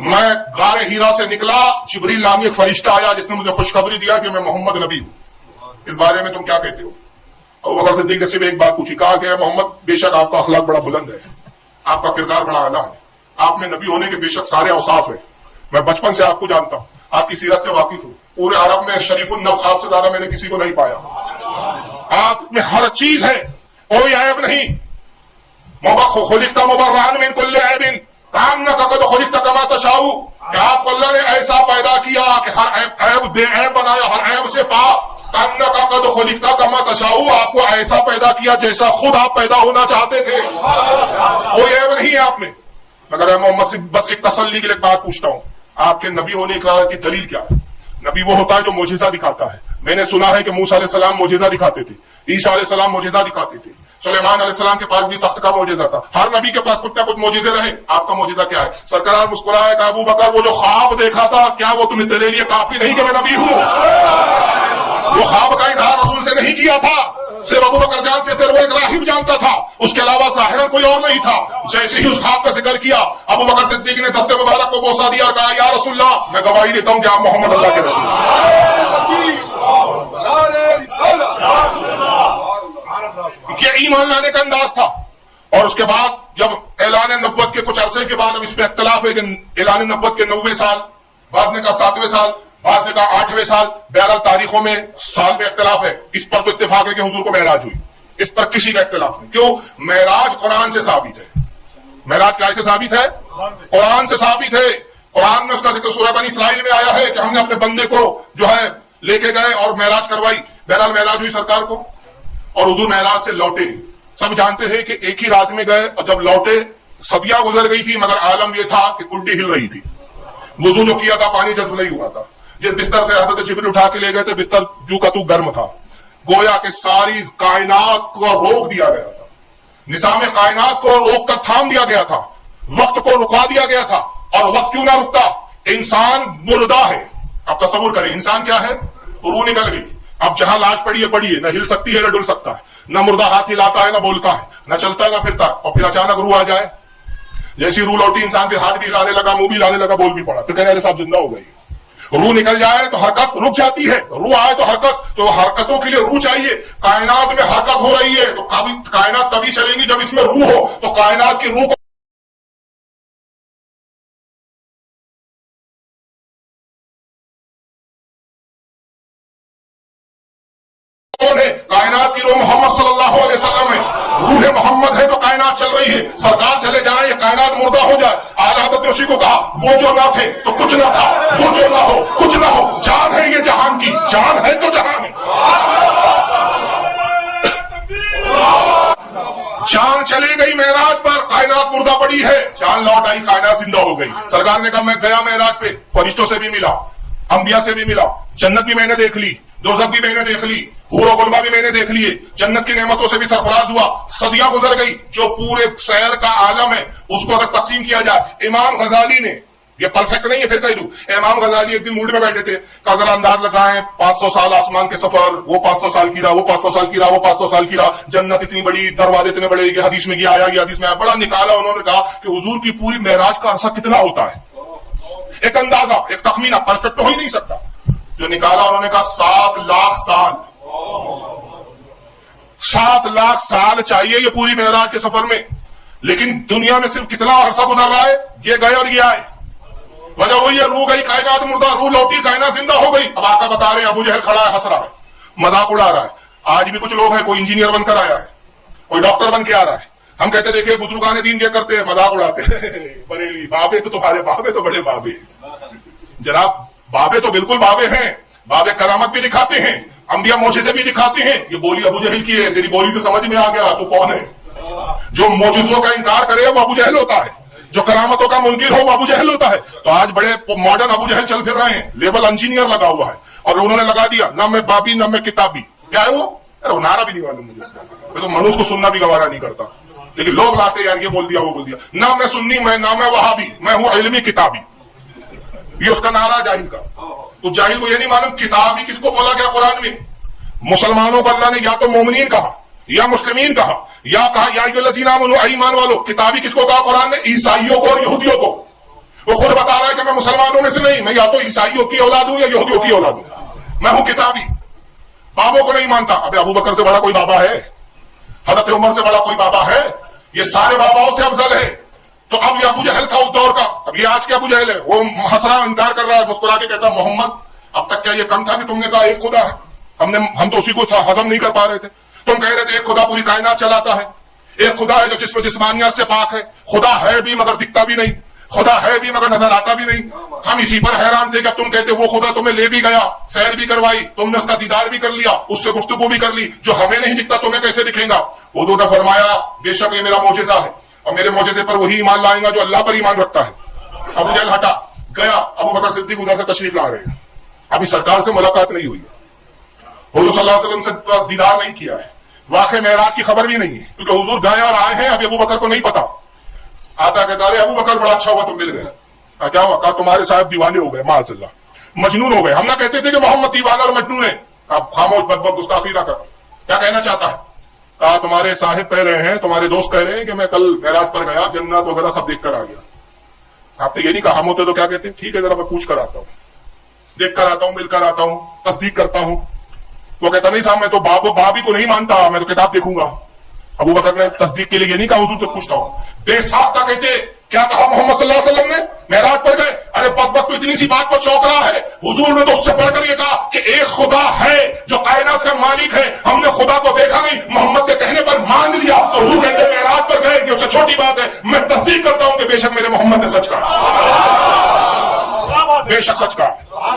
میں غار ہیرا سے نکلا, جبریل نامی ایک فرشتہ آیا جس نے مجھے خوشخبری دیا کہ میں محمد نبی ہوں. اس بارے میں تم کیا کہتے ہو؟ ابوبکر صدیق نے صرف ایک بات پوچھی, کہا کہ محمد بے شک آپ کا اخلاق بڑا بلند ہے, آپ کا کردار بڑا اعلیٰ ہے, آپ میں نبی ہونے کے بے شک سارے اوصاف ہیں, میں بچپن سے آپ کو جانتا ہوں, آپ کی سیرت سے واقف ہوں, پورے عرب میں شریف النفس آپ سے زیادہ میں نے کسی کو نہیں پایا, آپ میں ہر چیز ہے, کوئی عیب نہیں. خلقت مبرئا من کل عیب کانک قد خلقت کما تشاء, کہ آپ کو اللہ نے ایسا پیدا کیا کہ ہر عیب بے عیب بنایا, ہر عیب سے پاک. کانک قد خلقت کما تشاء, آپ کو ایسا پیدا کیا جیسا خود آپ پیدا ہونا چاہتے تھے, کوئی عیب نہیں ہے آپ میں. مگر محمد سے بس ایک تسلی کے لیے بات پوچھتا ہوں, آپ کے نبی ہونے کی دلیل کیا ہے؟ نبی وہ ہوتا ہے جو معجزہ دکھاتا ہے. میں نے سنا ہے کہ موسیٰ علیہ السلام معجزہ دکھاتے تھے, عیسیٰ علیہ السلام معجزہ دکھاتے تھے, سلیمان علیہ السلام کے پاس بھی تخت کا معجزہ تھا. ہر نبی کے پاس کچھ نہ کچھ معجزے رہے. آپ کا معجزہ کیا ہے؟ سرکار مسکرائے کہ ابو بکر وہ جو خواب دیکھا تھا کیا وہ تمہیں تیرے لیے کافی نہیں کہ میں نبی ہوں؟ وہ خواب کا اظہار رسول سے نہیں کیا تھا, صرف ابو بکر جانتے تھے, وہ ایک راہب جانتا تھا, اس کے علاوہ ظاہراً کوئی اور نہیں تھا. جیسے ہی اس خواب کا ذکر کیا, ابو بکر صدیق نے دست مبارک کو بوسہ دیا اور کہا یا رسول اللہ, میں گواہی دیتا ہوں کہ آپ محمد اللہ کے رسول ہیں. یہ ایمان لانے کا انداز تھا. اور اس کے بعد جب اعلان نبوت کے کچھ عرصے کے بعد, اب اس پہ اختلاف ہے کہ اعلان نبوت کے 90 سال, بعد نے کہا 7ویں سال, بعد نے کہا 8ویں سال, بہرحال تاریخوں میں سال میں اختلاف ہے. اس پر تو اتفاق ہے کہ حضور کو معراج ہوئی, اس پر کسی کا اختلاف نہیں. کیوں؟ معراج قرآن سے ثابت ہے. معراج کیا سے ثابت ہے؟ قرآن سے ثابت ہے. قرآن میں اس کا ذکر سورہ بنی اسرائیل میں آیا ہے کہ ہم نے اپنے بندے کو جو ہے لے کے گئے اور معراج کروائی. بہرحال معراج ہوئی سرکار کو, اور حضور معراج سے لوٹے نہیں. سب جانتے ہیں کہ ایک ہی رات میں گئے, اور جب لوٹے صدیاں گزر گئی تھی, مگر عالم یہ تھا کہ کنڈی ہل رہی تھی. وضو جو کیا تھا پانی جذب نہیں ہوا تھا. جس بستر سے حضرت جبریل اٹھا کے لے گئے تھے, بستر جو کا تو گرم تھا. گویا کہ ساری کائنات کو روک دیا گیا تھا, نظام کائنات کو روک کر تھام دیا گیا تھا, وقت کو رکا دیا گیا تھا. اور وقت کیوں نہ رکتا؟ انسان مردہ ہے. اب تصور کریں, انسان کیا ہے؟ روح نکل گئی. اب جہاں لاش پڑی ہے پڑی ہے, نہ ہل سکتی ہے نہ ڈل سکتا ہے, نہ مردہ ہاتھ ہلاتا ہے نہ بولتا ہے, نہ چلتا ہے نہ پھرتا ہے. اور پھر اچانک روح آ جائے, جیسی روح لوٹی انسان کے ہاتھ بھی ہلانے لگا, منہ بھی ہلانے لگا, بول بھی پڑا, تو کہنے والے صاحب زندہ ہو گئی. روح نکل جائے تو حرکت رک جاتی ہے, روح آئے تو حرکت. تو حرکتوں کے لیے روح چاہیے. کائنات میں حرکت ہو رہی ہے تو کائنات تبھی چلیں گی جب اس میں روح ہو. تو کائنات کی روح کو کون ہے؟ کائنات کی روح محمد صلی اللہ علیہ وسلم ہے. روح محمد ہے تو کائنات چل رہی ہے. سرکار چلے جائیں یا کائنات مردہ ہو جائے. اعلیٰ حضرت نے اسی کو کہا, وہ جو نہ تھے تو کچھ نہ تھا, وہ جو نہ ہو کچھ نہ ہو. جان ہے یہ جہان کی, جان ہے تو جہان ہے. جان چلی گئی معراج پر, کائنات مردہ پڑی ہے. جان لوٹ آئی, کائنات زندہ ہو گئی. سرکار نے کہا میں گیا معراج پہ, فرشتوں سے بھی ملا, انبیاء سے بھی ملا, جنت بھی میں نے دیکھ لی, دوزخ بھی میں نے دیکھ لی, حور و غلبہ بھی میں نے دیکھ لیے, جنت کی نعمتوں سے بھی سرفراز ہوا. صدیاں گزر گئی. جو پورے سیر کا عالم ہے اس کو اگر تقسیم کیا جائے, امام غزالی نے, یہ پرفیکٹ نہیں ہے پھر کہہ دوں, امام غزالی ایک دن موڈ میں بیٹھے تھے, کہ ذرا انداز لگائیں 500 سال آسمان کے سفر, وہ 500 سال کی راہ, وہ 500 سال کی راہ, وہ 500 سال کی راہ, جنت اتنی بڑی, دروازے اتنے بڑے, یہ حدیث میں یہ آیا, یہ حدیث میں آیا. بڑا نکالا انہوں نے, کہا کہ حضور کی پوری معراج کا عرصہ کتنا ہوتا ہے. ایک اندازہ, ایک تخمینہ, پرفیکٹ تو ہو ہی نہیں سکتا. جو نکالا انہوں نے کہا 7 لاکھ سال. 7 لاکھ سال چاہیے یہ پوری معراج کے سفر میں. لیکن دنیا میں صرف کتنا عرصہ گزر رہا ہے, یہ گئے اور یہ آئے. وجہ وہی ہے, روح گئی کائنات مردہ, روح لوٹی کائنات زندہ ہو گئی. اب آقا بتا رہے ہیں, ابو جہل کھڑا ہے, ہنس رہا ہے, مذاق اڑا رہا ہے. آج بھی کچھ لوگ ہیں, کوئی انجینئر بن کر آیا ہے, کوئی ڈاکٹر بن کے آ رہا ہے. ہم کہتے دیکھیں بزرگان دین کیا کرتے ہیں, مذاق اڑاتے ہیں. بریلوی بابے تو تمہارے بابے تو بڑے بابے. جناب بابے تو بالکل بابے ہیں, بابے کرامت بھی دکھاتے ہیں, انبیاء معجزے بھی دکھاتے ہیں. یہ بولی ابو جہل کی ہے, تیری بولی تو سمجھ میں آ گیا تو کون ہے. جو معجزوں کا انکار کرے وہ ابو جہل ہوتا ہے, جو کرامتوں کا منکر ہو وہ ابو جہل ہوتا ہے. تو آج بڑے ماڈرن ابو جہل چل پھر رہے ہیں, لیبل انجینئر لگا ہوا ہے, اور انہوں نے لگا دیا نہ میں بابی نہ میں کتابی. کیا ہے وہ نعرہ بھی نہیں معلوم مجھے اس کا, تو منوس کو سننا بھی گوارا نہیں کرتا, لیکن لوگ لاتے یار یہ بول دیا وہ بول دیا. نہ میں سنی, میں نہ میں وہابی, میں ہوں علمی کتابی. یہ اس کا نعرہ جاہل کا. تو جاہل کو یہ نہیں معلوم کتابی کس کو بولا گیا قرآن میں. مسلمانوں کو اللہ نے یا تو مومنین کہا یا مسلمین کہا، یا کہا یا ایھا آمنو، اے ایمان والو. کتابی کس کو کہا قرآن نے؟ عیسائیوں کو اور یہودیوں کو. وہ خود بتا رہا ہے کہ میں مسلمانوں میں سے نہیں، میں یا تو عیسائیوں کی اولاد ہوں یا یہودیوں کی اولاد ہوں، میں ہوں کتابی. بابوں کو نہیں مانتا. ابے ابو بکر سے بڑا کوئی بابا ہے؟ حضرت عمر سے بڑا کوئی بابا ہے؟ یہ سارے باباؤں سے افضل ہے. تو اب یہ ابو جہل تھا اس دور کا، اب یہ آج کے ابو جہل ہے. وہ ہنس رہا، انکار کر رہا ہے، مسکرا کے کہتا محمد اب تک کیا یہ کم تھا کہ تم نے کہا ایک خدا ہے؟ ہم تو اسی کو ہضم نہیں کر پا رہے تھے. تم کہہ رہے تھے ایک خدا پوری کائنات چلاتا ہے، ایک خدا ہے جو جسم جسمانیات سے پاک ہے. خدا ہے بھی مگر دکھتا بھی نہیں، خدا ہے بھی مگر نظر آتا بھی نہیں. ہم اسی پر حیران تھے کہ تم کہتے وہ خدا تمہیں لے بھی گیا، سیر بھی کروائی، تم نے اس کا دیدار بھی کر لیا، اس سے گفتگو بھی کر لی، جو ہمیں نہیں دکھتا تمہیں کیسے دکھے گا؟ حضور نے فرمایا بے شک یہ میرا معجزہ ہے، اور میرے معجزے پر وہی ایمان لائے گا جو اللہ پر ایمان رکھتا ہے. ابو جہل ہٹا گیا. ابو بکر صدیق ادھر سے تشریف لا رہے ہیں. ابھی سرکار سے ملاقات نہیں ہوئی ہے، حضور صلی اللہ علیہ وسلم سے دیدار نہیں کیا ہے، واقع معراج کی خبر بھی نہیں ہے، کیونکہ حضور گئے اور آئے ہیں. ابھی ابو بکر کو نہیں پتا. آتا کہتا ارے ابو بکر بڑا اچھا ہوا تم مل گئے. کیا ہوا؟ کہا تمہارے صاحب دیوانے ہو گئے، معاذ اللہ مجنون ہو گئے. ہم نہ کہتے تھے کہ محمد دیوانہ اور مجنون ہے. اب خاموش، بدبخت، گستاخی نہ کر. کیا کہنا چاہتا ہے؟ کہا تمہارے صاحب کہہ رہے ہیں، تمہارے دوست کہہ رہے ہیں کہ میں کل معراج پر گیا، جنت وغیرہ سب دیکھ کر آ گیا. آپ نے یہ نہیں کہا. ہم ہوتے تو کیا کہتے؟ ٹھیک ہے ذرا میں پوچھ کر آتا ہوں، دیکھ کر آتا ہوں، مل کر آتا ہوں، تصدیق کرتا ہوں. وہ کہتا نہیں صاحب میں تو بابی کو نہیں مانتا، میں تو کتاب دیکھوں گا. ابو بکر نے تصدیق کے لیے یہ نہیں کہا حضور سے پوچھتا ہوں. بے ساختہ کہتے کیا کہا محمد صلی اللہ علیہ وسلم نے؟ معراج پر گئے. ارے بدبخت تو اتنی سی بات پر چونک رہا ہے. حضور نے تو اس سے بڑھ کر یہ کہا کہ ایک خدا ہے جو کائنات کا مالک ہے، ہم نے خدا کو دیکھا نہیں، محمد کے کہنے پر مان لیا. تو حضور کہتے معراج پر گئے کہ اس سے چھوٹی بات ہے، میں تصدیق کرتا ہوں کہ بے شک میرے محمد نے سچ کہا، بے شک سچ کہا.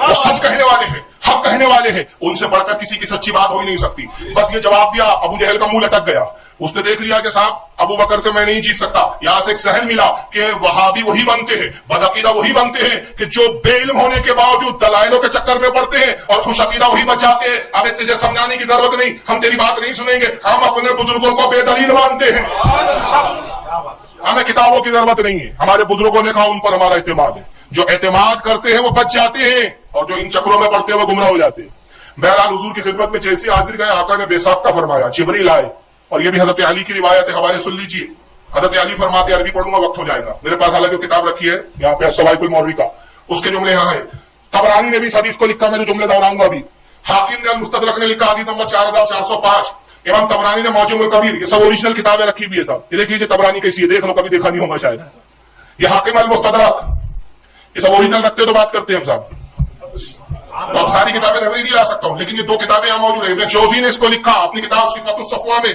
وہ سچ کہنے والے ہیں، حق کہنے والے ہیں، ان سے بڑھ کر کسی کی سچی بات ہو ہی نہیں سکتی. بس یہ جواب دیا. ابو جہل کا منہ لٹک گیا. اس نے دیکھ لیا کہ صاحب ابو بکر سے میں نہیں جیت سکتا. یہاں سے ایک ذہن ملا کہ وہابی وہی بنتے ہیں، بدعقیدہ وہی بنتے ہیں کہ جو بے علم ہونے کے باوجود دلائلوں کے چکر میں پڑتے ہیں، اور خوش عقیدہ وہی بچ جاتے ہیں. اب تجھے سمجھانے کی ضرورت نہیں، ہم تیری بات نہیں سنیں گے، ہم اپنے بزرگوں کو بے دلیل مانتے ہیں، ہمیں کتابوں کی ضرورت نہیں ہے. ہمارے بزرگوں نے کہا، ان پر ہمارا اعتماد ہے. جو اعتماد کرتے ہیں وہ بچ جاتے ہیں، اور جو ان چکروں میں پڑتے ہیں وہ گمراہ ہو جاتے ہیں. بہرحال حضور کی خدمت میں جیسے حاضر گئے، آقا نے بے ساختہ فرمایا. جبریل آئے، اور یہ بھی حضرت علی کی روایت ہے، حوالے سن لیجیے. حضرت علی فرماتے، عربی پڑھوں گا وقت ہو جائے گا، میرے پاس حالانکہ کتاب رکھی ہے یہاں پہ سوائق المولوی کا، اس کے جملے یہاں ہیں. طبرانی نے بھی اس حدیث کو لکھا، میں جو جملے دہراؤں گا ابھی. حاکم نے المستدرک نے لکھا حدیث نمبر 4405. امام طبرانی نے معجم الکبیر، یہ سب اوریجنل کتابیں رکھی ہوئی ہے صاحب. یہ دیکھ لیجیے طبرانی کیسی ہے، دیکھ لو، کبھی دیکھا نہیں ہوگا شاید. یہ حاکم المستدرک، یہ سب اوریجنل رکھتے تو بات کرتے ہیں ہم صاحب. تو اب ساری کتابیں نہیں لا سکتا ہوں، لیکن یہ دو کتابیں یہاں موجود ہیں. ابن جوزی نے اس کو لکھا اپنی کتاب صفات الصفوہ میں.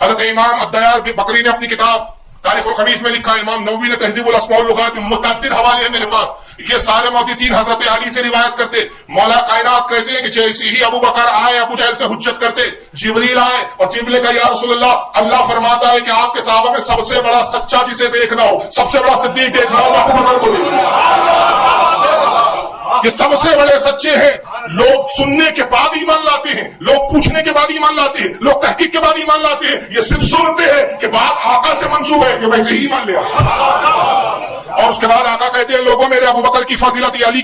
حضرت امام الدیار بکری نے اپنی کتاب تاریخ الخمیس میں لکھا. امام نووی نے تہذیب الاسماء واللغات میں. متعدد حوالے ہیں میرے پاس. یہ سارے محدثین حضرت علی سے روایت کرتے. مولا کائنات کہتے ہیں کہ جیسے ہی ابو بکر آئے، ابو جہل سے حجت کرتے. جبریل آئے اور جبریل کا یا رسول اللہ فرماتا ہے کہ آپ کے صحابہ میں سب سے بڑا سچا جسے دیکھنا ہو، سب سے بڑا صدیق دیکھنا ہو، ابو بکر کو دیکھنا. یہ سب سے بڑے سچے ہیں. لوگ سننے کے بعد ایمان لاتے ہیں، لوگ پوچھنے کے بعد ایمان لاتے ہیں، لوگ تحقیق کے بعد ایمان لاتے ہیں. یہ صرف سنتے ہیں کہ بات آقا سے منسوب ہے کہ ویسے ہی ایمان لیا. اور اس کے بعد آقا کہتے ہیں لوگوں میرے ابو بکر کی فضیلت علی